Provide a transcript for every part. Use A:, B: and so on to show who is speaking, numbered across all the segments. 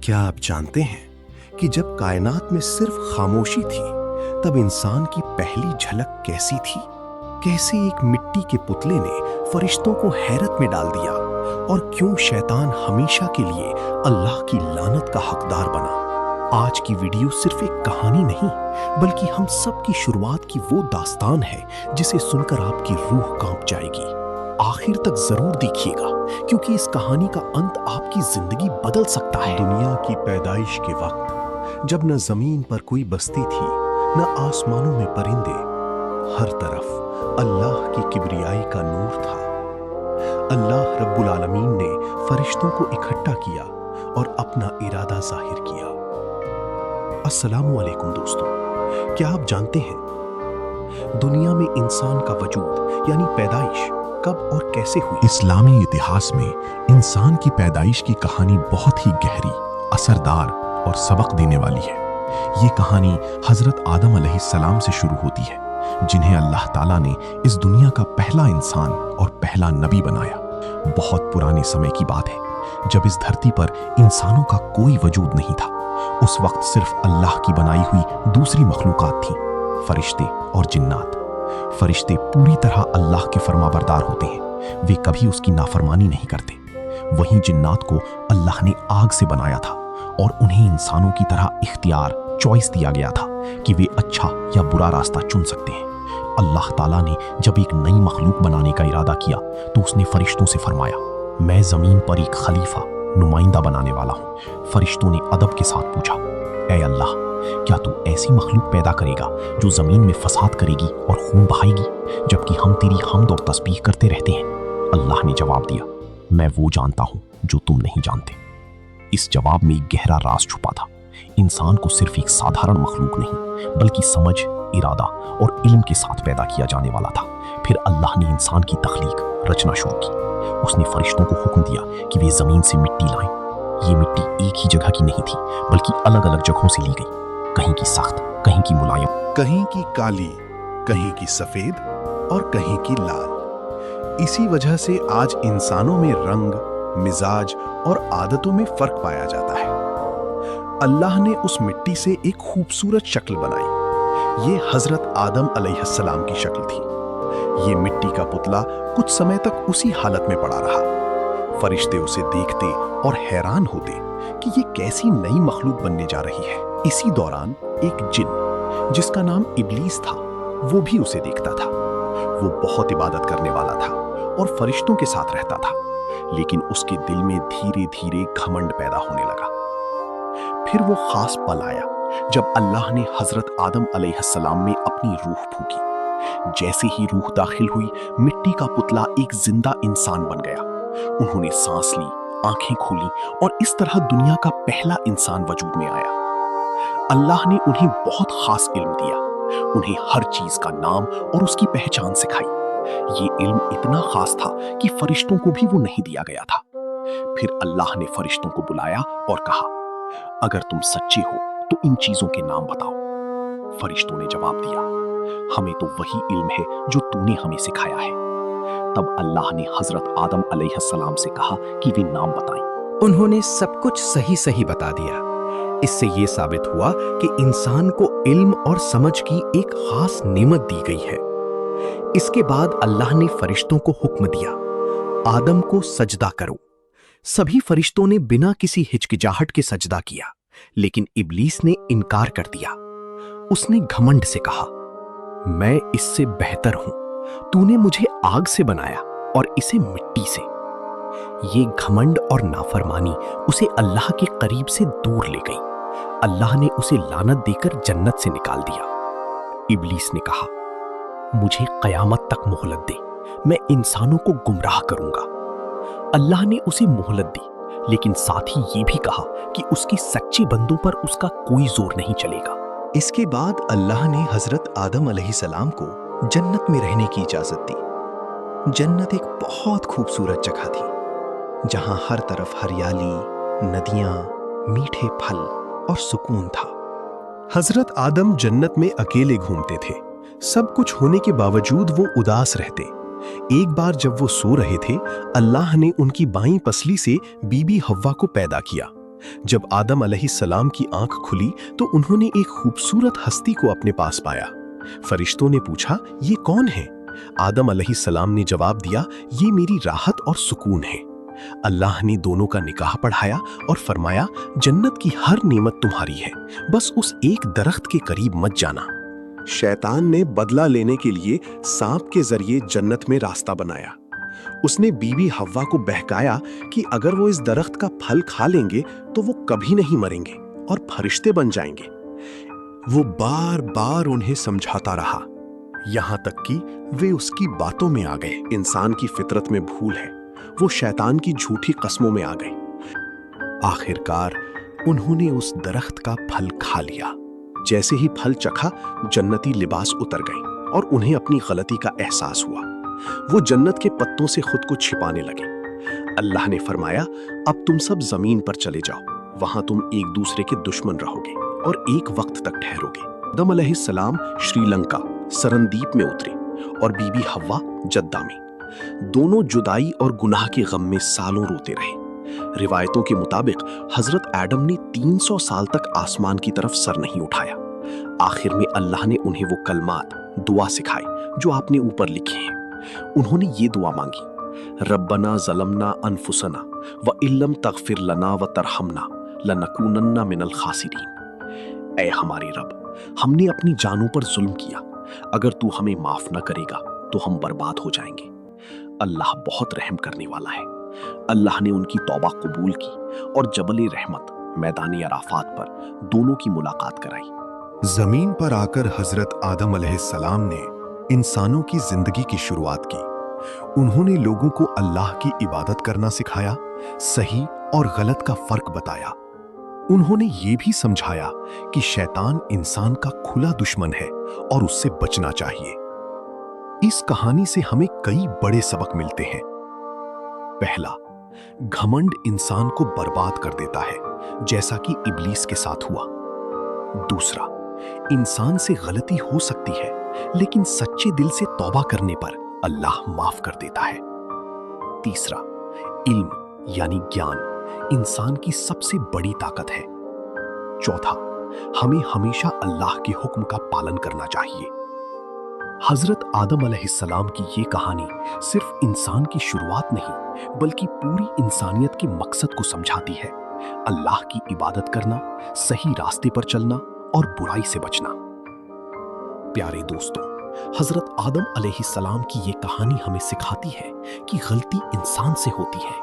A: क्या आप जानते हैं कि जब कायनात में सिर्फ खामोशी थी, तब इंसान की पहली झलक कैसी थी? कैसे एक मिट्टी के पुतले ने फरिश्तों को हैरत में डाल दिया, और क्यों शैतान हमेशा के लिए अल्लाह की लानत का हकदार बना? आज की वीडियो सिर्फ एक कहानी नहीं, बल्कि हम सब की शुरुआत की वो दास्तान है जिसे सुनकर आपकी रूह कांप जाएगी। आखिर तक जरूर देखिएगा, क्योंकि इस कहानी का अंत आपकी जिंदगी बदल सकता है। दुनिया की पैदाइश के वक्त, जब न जमीन पर कोई बस्ती थी, न आसमानों में परिंदे, हर तरफ अल्लाह की किबरियाई का नूर था। अल्लाह रब्बुल आलमीन ने फरिश्तों को इकट्ठा किया और अपना इरादा जाहिर किया। अस्सलामु अलैकुम दोस्तों, क्या आप जानते हैं दुनिया में इंसान का वजूद यानी पैदाइश कब और कैसे हुई?
B: इस्लामी इतिहास में इंसान की पैदाइश की कहानी बहुत ही गहरी, असरदार और सबक देने वाली है। ये कहानी हजरत आदम अलैहिस्सलाम से शुरू होती है, जिन्हें अल्लाह ताला ने इस दुनिया का पहला इंसान और पहला नबी बनाया। बहुत पुराने समय की बात है, जब इस धरती पर इंसानों का कोई वजूद नहीं था। उस वक्त सिर्फ अल्लाह की बनाई हुई दूसरी मखलूकात थी, फरिश्ते और जिन्नात। फरिश्ते पूरी तरह अल्लाह के फरमाबरदार होते हैं, वे कभी उसकी नाफरमानी नहीं करते। वहीं जिन्नात को अल्लाह ने आग से बनाया था, और उन्हें इंसानों की तरह इख्तियार, चॉइस दिया गया था कि वे अच्छा या बुरा रास्ता चुन सकते हैं। अल्लाह ताला ने जब एक नई मखलूक बनाने का इरादा किया, तो उसने फरिश्तों से फरमाया, मैं जमीन पर एक खलीफा, नुमाइंदा बनाने वाला हूँ। फरिश्तों ने अदब के साथ पूछा, ऐ अल्लाह, क्या तू ऐसी मखलूक पैदा करेगा जो जमीन में फसाद करेगी और खून बहाएगी, जबकि हम तेरी हम्द और तस्बीह करते रहते हैं? अल्लाह ने जवाब दिया, मैं वो जानता हूँ जो तुम नहीं जानते। इस जवाब में एक गहरा राज छुपा था। इंसान को सिर्फ एक साधारण मखलूक नहीं, बल्कि समझ, इरादा और इल्म के साथ पैदा किया जाने वाला था। फिर अल्लाह ने इंसान की तख्लीक, रचना शुरू की। उसने फरिश्तों को हुक्म दिया कि वे जमीन से मिट्टी लाएं। ये मिट्टी एक ही जगह की नहीं थी, बल्कि अलग अलग जगहों से ली गई। कहीं की सख्त, कहीं की मुलायम,
A: कहीं की काली, कहीं की सफेद और कहीं की लाल। इसी वजह से आज इंसानों में रंग, मिजाज और आदतों में फर्क पाया जाता है। अल्लाह ने उस मिट्टी से एक खूबसूरत शक्ल बनाई। ये हजरत आदम अलैहिस्सलाम की शक्ल थी। ये मिट्टी का पुतला कुछ समय तक उसी हालत में पड़ा रहा। फरिश्ते उसे देखते और हैरान होते कि ये कैसी नई मखलूक बनने जा रही है। इसी दौरान एक जिन, जिसका नाम इब्लीस था, वो भी उसे देखता था। वो बहुत इबादत करने वाला था और फरिश्तों के साथ रहता था, लेकिन उसके दिल में धीरे धीरे घमंड पैदा होने लगा। फिर वो खास पल आया जब अल्लाह ने हजरत आदम अलैहिस्सलाम में अपनी रूह फूंकी। जैसे ही रूह दाखिल हुई, मिट्टी का पुतला एक जिंदा इंसान बन गया। उन्होंने सांस ली, आंखें खोली, और इस तरह दुनिया का पहला इंसान वजूद में आया। अल्लाह ने उन्हें बहुत खास इल्म दिया, उन्हें हर चीज का नाम और उसकी पहचान सिखाई। ये इल्म इतना खास था कि फरिश्तों को भी वो नहीं दिया गया था। फिर अल्लाह ने फरिश्तों को बुलाया और कहा, अगर तुम सच्चे हो तो इन चीजों के नाम बताओ। फरिश्तों ने जवाब दिया, हमें तो वही इल्म है जो तूने हमें सिखाया है। तब अल्लाह ने हजरत आदम अलैहिस्सलाम से कहा कि वे नाम बताएं।
C: उन्होंने सब कुछ सही सही बता दिया। इससे ये साबित हुआ कि इंसान को इल्म और समझ की एक खास नेमत दी गई है। इसके बाद अल्लाह ने फरिश्तों को हुक्म दिया, आदम को सजदा करो। सभी फरिश्तों ने बिना किसी हिचकिचाहट के सजदा किया, लेकिन इब्लीस ने इनकार कर दिया। उसने घमंड से कहा, मैं इससे बेहतर हूं। तूने मुझे आग से बनाया और इसे मिट्टी से। ये घमंड और नाफरमानी उसे अल्लाह के करीब से दूर ले गई। अल्लाह ने उसे लानत देकर जन्नत से निकाल दिया। इब्लीस ने कहा, मुझे कयामत तक मोहलत दे, मैं इंसानों को गुमराह करूंगा। अल्लाह ने उसे मोहलत दी, लेकिन साथ ही ये भी कहा कि उसके सच्चे बंदों पर उसका कोई जोर नहीं चलेगा।
A: इसके बाद अल्लाह ने हजरत आदम अलैहिस्सलाम को जन्नत में रहने की इजाजत दी। जन्नत एक बहुत खूबसूरत जगह थी, जहां हर तरफ हरियाली, नदियां, मीठे फल और सुकून था। हजरत आदम जन्नत में अकेले घूमते थे। सब कुछ होने के बावजूद वो उदास रहते। एक बार जब वो सो रहे थे, अल्लाह ने उनकी बाईं पसली से बीबी हव्वा को पैदा किया। जब आदम अलैहिस्सलाम की आंख खुली तो उन्होंने एक खूबसूरत हस्ती को अपने पास पाया। फरिश्तों ने पूछा, ये कौन है? आदम अलैहिस्सलाम ने जवाब दिया, ये मेरी राहत और सुकून है। अल्लाह ने दोनों का निकाह पढ़ाया और फरमाया, जन्नत की हर नेमत तुम्हारी है, बस उस एक दरख्त के करीब मत जाना। शैतान ने बदला लेने के लिए सांप के जरिए जन्नत में रास्ता बनाया। उसने बीबी हव्वा को बहकाया कि अगर वो इस दरख्त का फल खा लेंगे तो वो कभी नहीं मरेंगे और फरिश्ते बन जाएंगे। वो बार बार उन्हें समझाता रहा, यहां तक कि वे उसकी बातों में आ गए। इंसान की फितरत में भूल है, वो शैतान की झूठी कस्मों में आ गए। आखिरकार उन्होंने उस दरख्त का फल खा लिया। जैसे ही फल चखा, जन्नती लिबास उतर गए और उन्हें अपनी गलती का एहसास हुआ। वो जन्नत के पत्तों से खुद को छिपाने लगे। अल्लाह ने फरमाया, अब तुम सब जमीन पर चले जाओ, वहां तुम एक दूसरे के दुश्मन रहोगे और एक वक्त तक ठहरोगे। आदम अलैहिस्सलाम श्रीलंका सरनदीप में उतरे और बीबी हव्वा जद्दा में। दोनों जुदाई और गुनाह के गम में सालों रोते रहे। रिवायतों के मुताबिक हजरत आदम ने 300 साल तक आसमान की तरफ सर नहीं उठाया। आखिर में अल्लाह ने उन्हें वो कलमात, दुआ सिखाई जो आपने ऊपर लिखे हैं। उन्होंने ये दुआ मांगी, रब्बना ज़लमना अनफुसना व इल्लम तगफिर लना व तरहमना लनकूनन्ना मिनल खासिरीन। ऐ हमारे रब, हमने अपनी जानों पर जुल्म किया, अगर तू हमें माफ न करेगा तो हम बर्बाद हो जाएंगे। अल्लाह बहुत रहम करने वाला है। अल्लाह ने उनकी तौबा कबूल की और जबल रहमत मैदान अराफात पर दोनों की मुलाकात कराई।
B: जमीन पर आकर हजरत आदम अलैहिस्सलाम ने इंसानों की जिंदगी की शुरुआत की। उन्होंने लोगों को अल्लाह की इबादत करना सिखाया, सही और गलत का फर्क बताया। उन्होंने ये भी समझाया कि शैतान इंसान का खुला दुश्मन है और उससे बचना चाहिए। इस कहानी से हमें कई बड़े सबक मिलते हैं। पहला, घमंड इंसान को बर्बाद कर देता है, जैसा कि इब्लीस के साथ हुआ। दूसरा, इंसान से गलती हो सकती है, लेकिन सच्चे दिल से तौबा करने पर अल्लाह माफ कर देता है। तीसरा, इल्म यानी ज्ञान इंसान की सबसे बड़ी ताकत है। चौथा, हमें हमेशा अल्लाह के हुक्म का पालन करना चाहिए। हजरत आदम अलैहिस्सलाम की ये कहानी सिर्फ इंसान की शुरुआत नहीं, बल्कि पूरी इंसानियत के मकसद को समझाती है। अल्लाह की इबादत करना, सही रास्ते पर चलना और बुराई से बचना। प्यारे दोस्तों, हजरत आदम अलैहिस्सलाम की ये कहानी हमें सिखाती है कि गलती इंसान से होती है,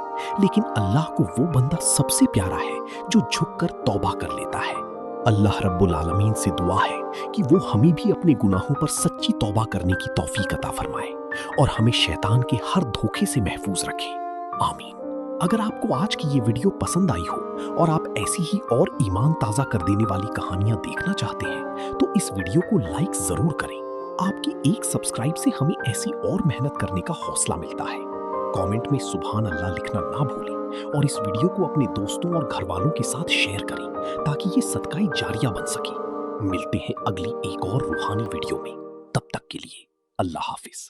B: लेकिन अल्लाह को वो बंदा सबसे प्यारा है जो झुककर तौबा कर लेता है। अल्लाह रब्बुल आलमीन से दुआ है कि वो हमें भी अपने गुनाहों पर सच्ची तौबा करने की तौफीक अता फरमाए और हमें शैतान के हर धोखे से महफूज रखे। आमीन। अगर आपको आज की ये वीडियो पसंद आई हो और आप ऐसी ही और ईमान ताज़ा कर देने वाली कहानियां देखना चाहते हैं तो इस वीडियो को लाइक जरूर करें। आपकी एक सब्सक्राइब से हमें ऐसी और मेहनत करने का हौसला मिलता है। कमेंट में सुभान अल्लाह लिखना ना भूलें और इस वीडियो को अपने दोस्तों और घर वालों के साथ शेयर करें ताकि ये सदका जारिया बन सके। मिलते हैं अगली एक और रूहानी वीडियो में। तब तक के लिए अल्लाह हाफिज।